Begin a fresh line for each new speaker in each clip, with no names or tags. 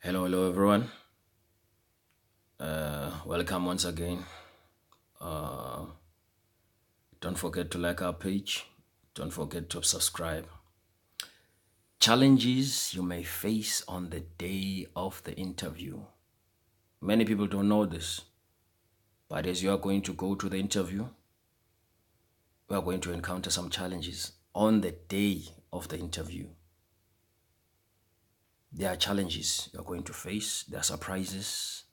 Hello everyone. Welcome once again. Don't forget to like our page. Don't forget to subscribe. Challenges you may face on the day of the interview. Many people don't know this, but as you are going to go to the interview, we are going to encounter some challenges on the day of the interview. There are challenges you are going to face, there are surprises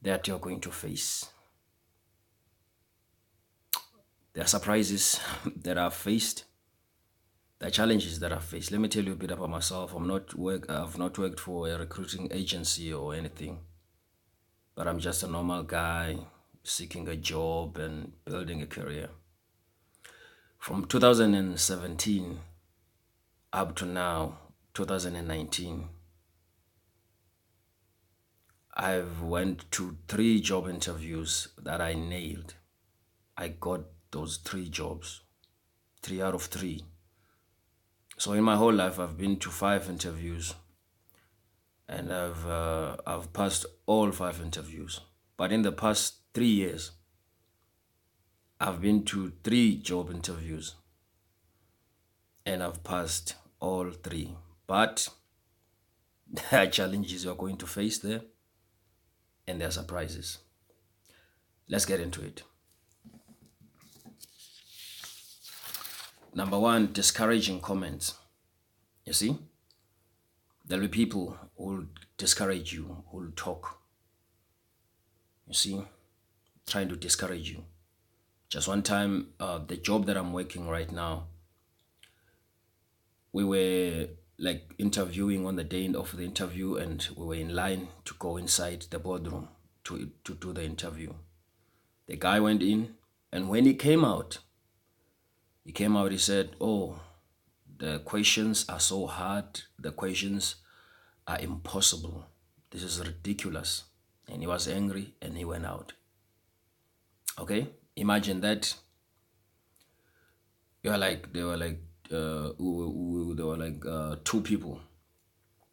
that you are going to face. There are surprises that I've faced. The challenges that I've faced. Let me tell you a bit about myself. I've not worked for a recruiting agency or anything, but I'm just a normal guy seeking a job and building a career. From 2017 up to now, 2019, I've went to 3 job interviews that I nailed. I got those 3 jobs, 3 out of 3. So in my whole life, I've been to 5 interviews, and I've passed all 5 interviews. But in the past 3 years, I've been to 3 job interviews, and I've passed all 3. But there are challenges you're going to face there, and there are surprises. Let's get into it. Number 1, discouraging comments. You see, there'll be people who will discourage you, who will talk. You see, trying to discourage you. Just one time, the job that I'm working right now, we were like interviewing on the day of the interview, and we were in line to go inside the boardroom to do the interview. The guy went in, and when he said, "Oh, the questions are so hard. The questions are impossible. This is ridiculous." And he was angry and he went out. Okay? Imagine that. There were like 2 people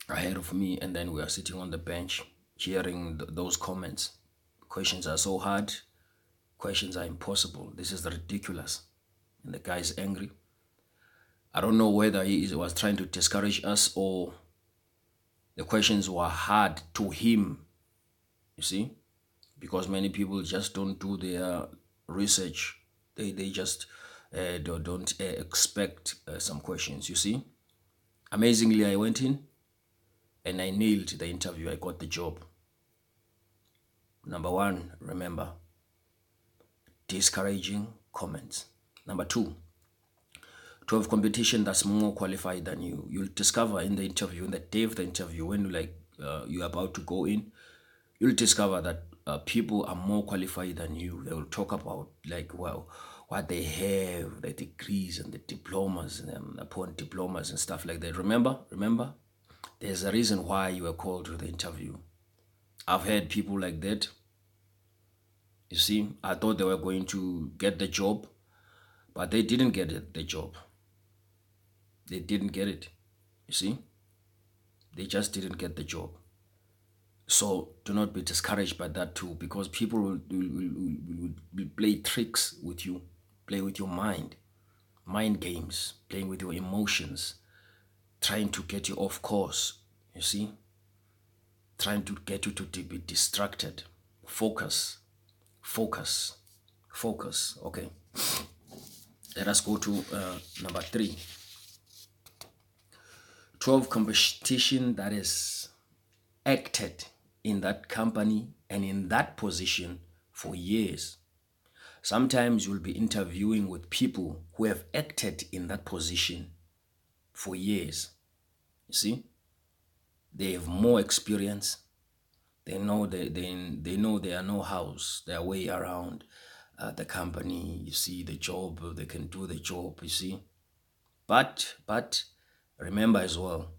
ahead of me, and then we are sitting on the bench hearing those comments. Questions are so hard. Questions are impossible. This is ridiculous. And the guy is angry. I don't know whether he was trying to discourage us or the questions were hard to him, you see, because many people just don't do their research. They just don't expect some questions, you see. Amazingly, I went in and I nailed the interview. I got the job. Number 1, remember, discouraging comments. Number 2, to have competition that's more qualified than you. You'll discover in the interview, in the day of the interview, when you're about to go in, you'll discover that people are more qualified than you. They will talk about what they have, the degrees and the diplomas and upon diplomas and stuff like that. Remember, there's a reason why you were called to the interview. I've had people like that. You see, I thought they were going to get the job, but they didn't get the job. They didn't get it. You see, they just didn't get the job. So do not be discouraged by that too, because people will play tricks with you, play with your mind games, playing with your emotions, trying to get you off course, you see, trying to get you to be distracted. Focus. Okay, let us go to number 3. 12 competition that is acted in that company and in that position for years. Sometimes you'll be interviewing with people who have acted in that position for years. You see, they have more experience. They know they know their know-hows, their way around the company. You see, the job, they can do the job. You see, but remember as well,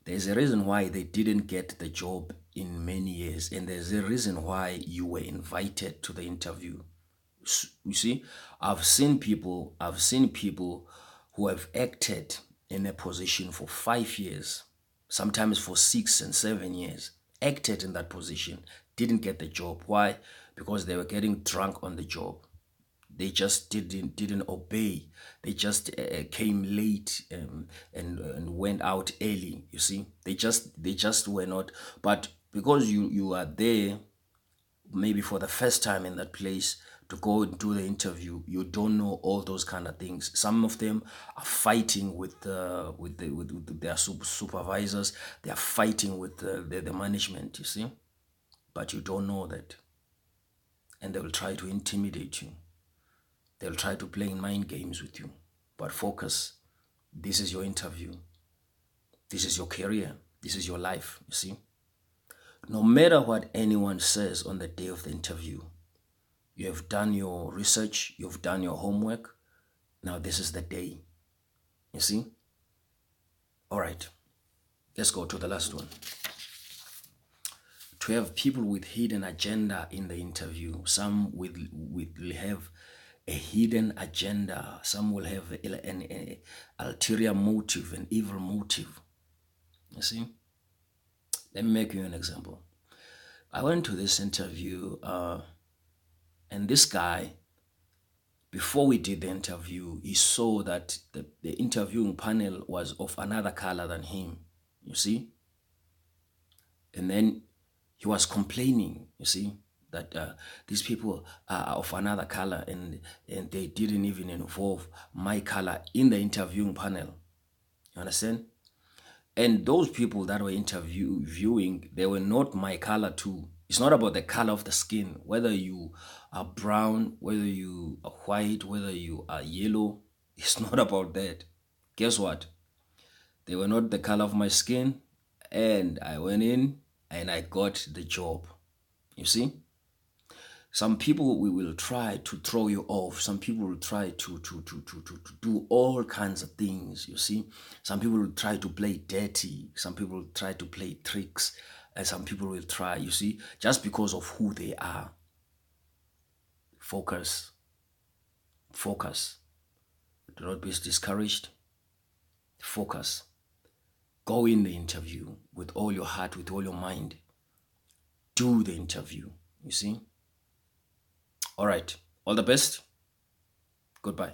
there's a reason why they didn't get the job in many years, and there's a reason why you were invited to the interview. You see, I've seen people who have acted in a position for 5 years, sometimes for 6 and 7 years, acted in that position, didn't get the job. Why? Because they were getting drunk on the job. They just didn't obey. They just came late, and went out early. You see, they just were not. But because you are there, maybe for the first time in that place, to go and do the interview, you don't know all those kind of things. Some of them are fighting with their supervisors. They are fighting with the management. You see, but you don't know that, and they will try to intimidate you. They'll try to play mind games with you. But focus. This is your interview. This is your career. This is your life. You see, no matter what anyone says on the day of the interview, you have done your research, you've done your homework. Now this is the day. You see? All right. Let's go to the last one. To have people with hidden agenda in the interview. Some will have a hidden agenda. Some will have an ulterior motive, an evil motive. You see? Let me make you an example. I went to this interview, and this guy, before we did the interview, he saw that the interviewing panel was of another color than him, you see? And then he was complaining, you see, that these people are of another color, and they didn't even involve my color in the interviewing panel. You understand? And those people that were interviewing, they were not my color too. It's not about the color of the skin, whether you are brown, whether you are white, whether you are yellow. It's not about that. Guess what? They were not the color of my skin, and I went in and I got the job. You see? Some people will try to throw you off. Some people will try to do all kinds of things, you see. Some people will try to play dirty. Some people will try to play tricks. And some people will try, you see, just because of who they are. Focus. Focus. Do not be discouraged. Focus. Go in the interview with all your heart, with all your mind. Do the interview, you see. All right. All the best. Goodbye.